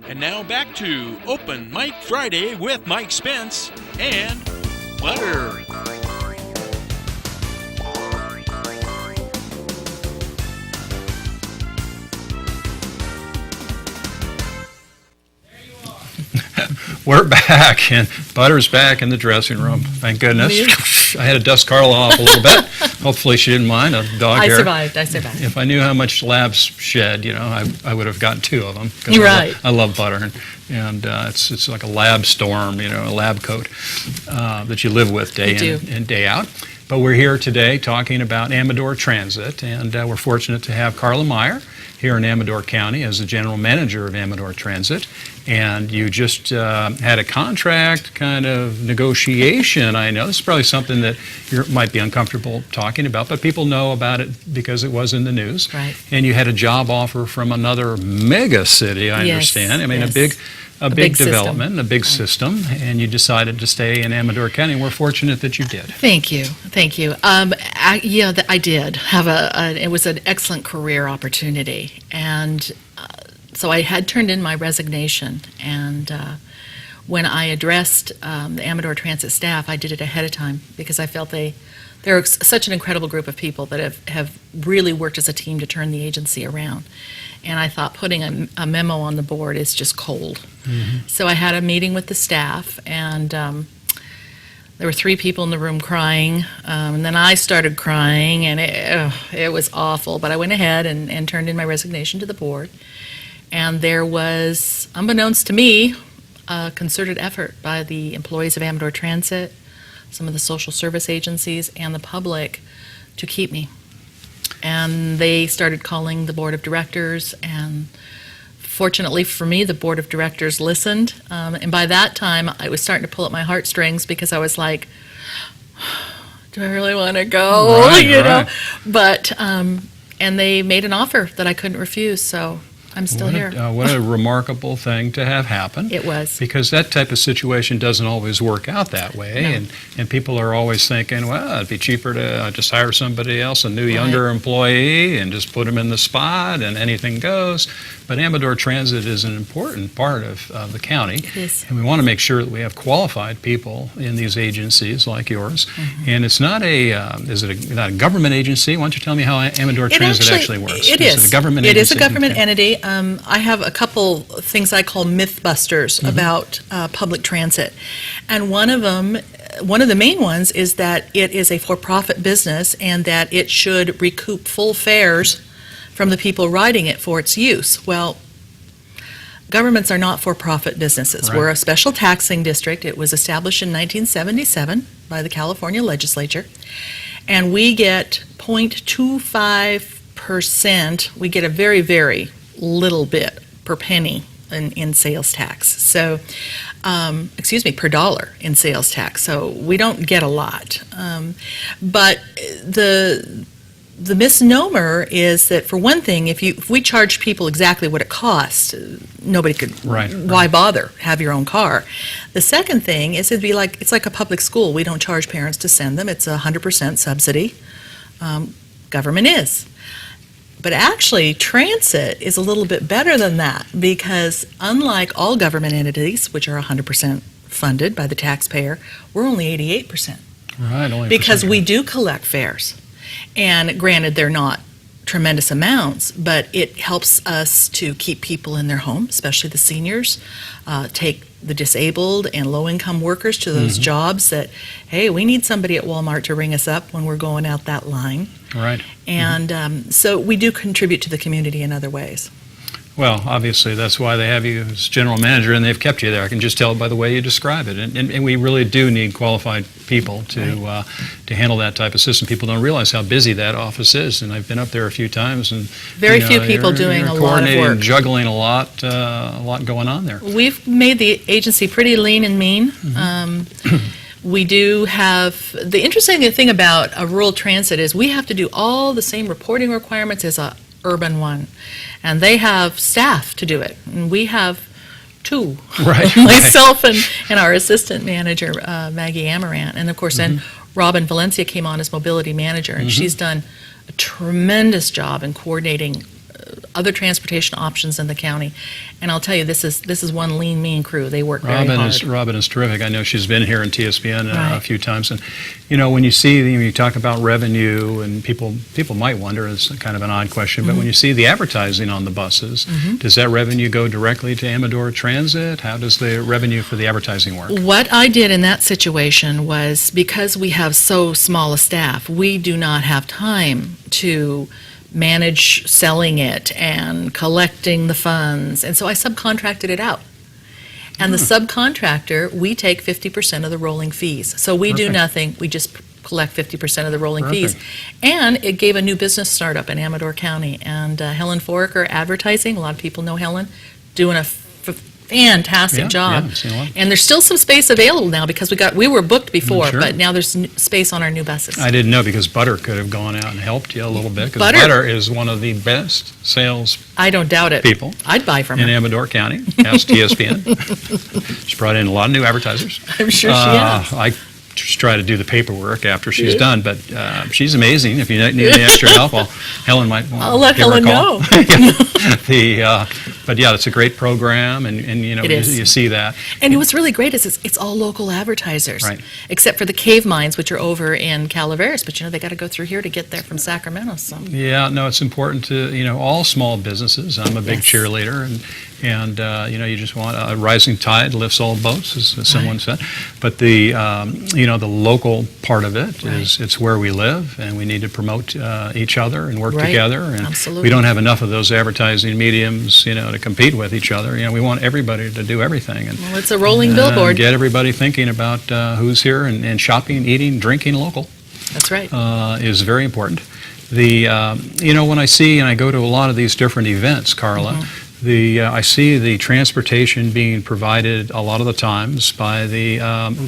And now back to Open Mike Friday with Mike Spence and Butter. We're back, and Butter's back in the dressing room. Thank goodness. I had to dust Carla off a little bit. Hopefully she didn't mind. A dog I hair. survived. If I knew how much labs shed, I would have gotten 2 of them. You're right. I love Butter, and it's like a lab storm, a lab coat that you live with day in and day out. But we're here today talking about Amador Transit, and we're fortunate to have Carla Meyer here in Amador County as the general manager of Amador Transit. And you just had a contract kind of negotiation. I know this is probably something that you might be uncomfortable talking about, but people know about it because it was in the news. Right. And you had a job offer from another mega city, I understand. I mean, yes. a big development, system. a big system, and you decided to stay in Amador County. We're fortunate that you did. Thank you. I did have it was an excellent career opportunity, and so I had turned in my resignation, and when I addressed the Amador Transit staff, I did it ahead of time because I felt they're such an incredible group of people that have really worked as a team to turn the agency around. And I thought putting a memo on the board is just cold. Mm-hmm. So I had a meeting with the staff, and there were 3 people in the room crying, and then I started crying, and it was awful. But I went ahead and turned in my resignation to the board. And there was, unbeknownst to me, a concerted effort by the employees of Amador Transit, some of the social service agencies, and the public to keep me. And they started calling the board of directors, and fortunately for me, the board of directors listened. And by that time, I was starting to pull at my heartstrings because I was like, do I really want to go? Right. But, and they made an offer that I couldn't refuse, so I'm still here. What a remarkable thing to have happen. It was. Because that type of situation doesn't always work out that way. No. And people are always thinking, well, it'd be cheaper to just hire somebody else, a new, younger employee, and just put them in the spot, and anything goes. But Amador Transit is an important part of the county. It is. And we want to make sure that we have qualified people in these agencies like yours. Mm-hmm. And it's not not a government agency? Why don't you tell me how Amador Transit actually works? It is. Is it a government agency? It is a government entity. I have a couple things I call mythbusters about public transit. And one of the main ones is that it is a for-profit business and that it should recoup full fares from the people riding it for its use. Well, governments are not for-profit businesses. Right. We're a special taxing district. It was established in 1977 by the California legislature, and we get 0.25%. We get a very, very little bit per penny in sales tax. So, per dollar in sales tax. So we don't get a lot. But the misnomer is that, for one thing, if we charge people exactly what it costs, nobody could. Why bother? Have your own car. The second thing is it's like a public school. We don't charge parents to send them. It's 100% subsidy. Government is. But actually, transit is a little bit better than that, because unlike all government entities, which are 100% funded by the taxpayer, we're only 88%. Right, only because we do collect fares. And granted, they're not tremendous amounts, but it helps us to keep people in their home, especially the seniors, take the disabled and low-income workers to those jobs that, hey, we need somebody at Walmart to ring us up when we're going out that line. Right. And so we do contribute to the community in other ways. Well, obviously, that's why they have you as general manager, and they've kept you there. I can just tell by the way you describe it. And we really do need qualified people to handle that type of system. People don't realize how busy that office is, and I've been up there a few times. And very few people doing a lot of work. Juggling a lot going on there. We've made the agency pretty lean and mean. We do have, the interesting thing about a rural transit is we have to do all the same reporting requirements as a urban one, and they have staff to do it, and we have 2, myself and our assistant manager, Maggie Amarant, and of course then Robin Valencia came on as mobility manager, and she's done a tremendous job in coordinating other transportation options in the county. And I'll tell you, this is one lean, mean crew. They work very hard. Robin is terrific. I know she's been here in TSPN Right. a few times, and when you talk about revenue, and people might wonder, it's kind of an odd question, but when you see the advertising on the buses, does that revenue go directly to Amador Transit? How does the revenue for the advertising work? What I did in that situation was, because we have so small a staff, we do not have time to manage selling it and collecting the funds, and so I subcontracted it out. And the subcontractor, we take 50% of the rolling fees. So we do nothing, we just collect 50% of the rolling fees. And it gave a new business startup in Amador County. And Helen Foraker Advertising, a lot of people know Helen, doing a fantastic job. I've seen a lot. And there's still some space available now, because we were booked before, Sure. but now there's space on our new buses. I didn't know, because Butter could have gone out and helped you a little bit, because Butter- Butter is one of the best sales I don't doubt it. people I'd buy from in her. Amador County. Ask TSPN. She brought in a lot of new advertisers. I'm sure she has. I just try to do the paperwork after she's done, but she's amazing. If you need any extra help, Helen might want I'll let give her a Helen call. know. But yeah, it's a great program, and It is. you see that. And what's really great is it's all local advertisers, Right. except for the cave mines, which are over in Calaveras. But they got to go through here to get there from Sacramento. So Yeah, no, it's important to, all small businesses. I'm a big Yes. cheerleader, and you just want a rising tide lifts all boats, as someone said. But the local part of it is, it's where we live, and we need to promote each other and work Right. together. And Absolutely. we don't have enough of those advertising mediums, to compete with each other. We want everybody to do everything. And well, it's a rolling billboard. get everybody thinking about who's here, and shopping, eating, drinking local. That's right. Is very important. When I see, and I go to a lot of these different events, Carla, I see the transportation being provided a lot of the times by the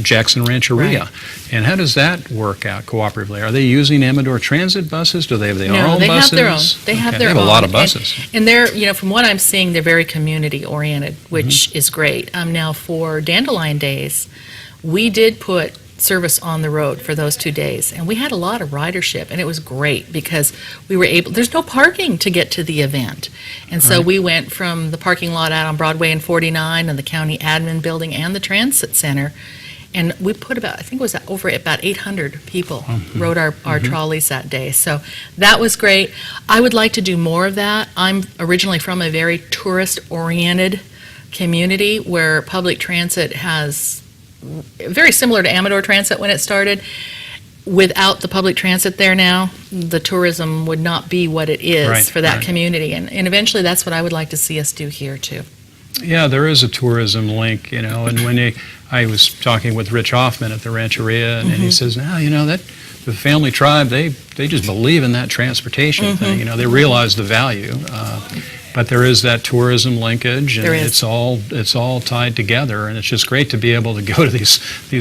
Jackson Rancheria. Right. And how does that work out cooperatively? Are they using Amador Transit buses? Do they have their own buses? No, they have their own. They have their own. They have a lot of buses. And they're, from what I'm seeing, they're very community-oriented, which is great. Now, for Dandelion Days, we did put service on the road for those 2 days, and we had a lot of ridership, and it was great, because we were able, there's no parking to get to the event, and so we went from the parking lot out on Broadway and 49 and the county admin building and the transit center, and we put about, I think it was over about 800 people rode our trolleys that day. So that was great. I would like to do more of that. I'm originally from a very tourist-oriented community where public transit has, very similar to Amador Transit when it started. Without the public transit there now, the tourism would not be what it is for that community. And eventually that's what I would like to see us do here too. Yeah, there is a tourism link, and when I was talking with Rich Hoffman at the Rancheria, and he says, that the family tribe, they just believe in that transportation thing. They realize the value. But there is that tourism linkage, and it's all tied together, and it's just great to be able to go to these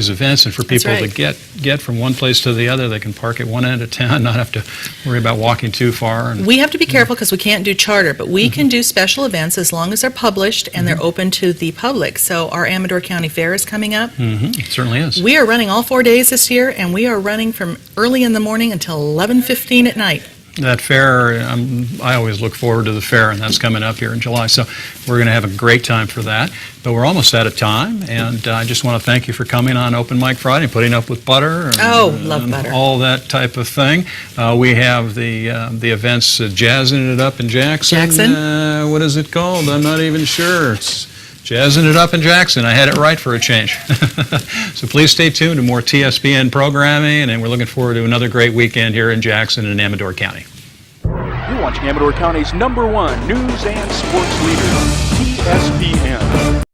events, and for people to get from one place to the other. They can park at one end of town, not have to worry about walking too far. And we have to be careful because we can't do charter, but we can do special events as long as they're published and they're open to the public. So our Amador County Fair is coming up. It certainly is. We are running all 4 days this year, and we are running from early in the morning until 11:15 at night. That fair, I always look forward to the fair, and that's coming up here in July. So we're going to have a great time for that. But we're almost out of time, and I just want to thank you for coming on Open Mic Friday and putting up with Butter. And, love Butter. All that type of thing. We have the events, Jazzing It Up in Jackson. What is it called? I'm not even sure. It's Jazzing It Up in Jackson. I had it right for a change. So please stay tuned to more TSPN programming, and we're looking forward to another great weekend here in Jackson and Amador County. You're watching Amador County's #1 news and sports leader, TSPN.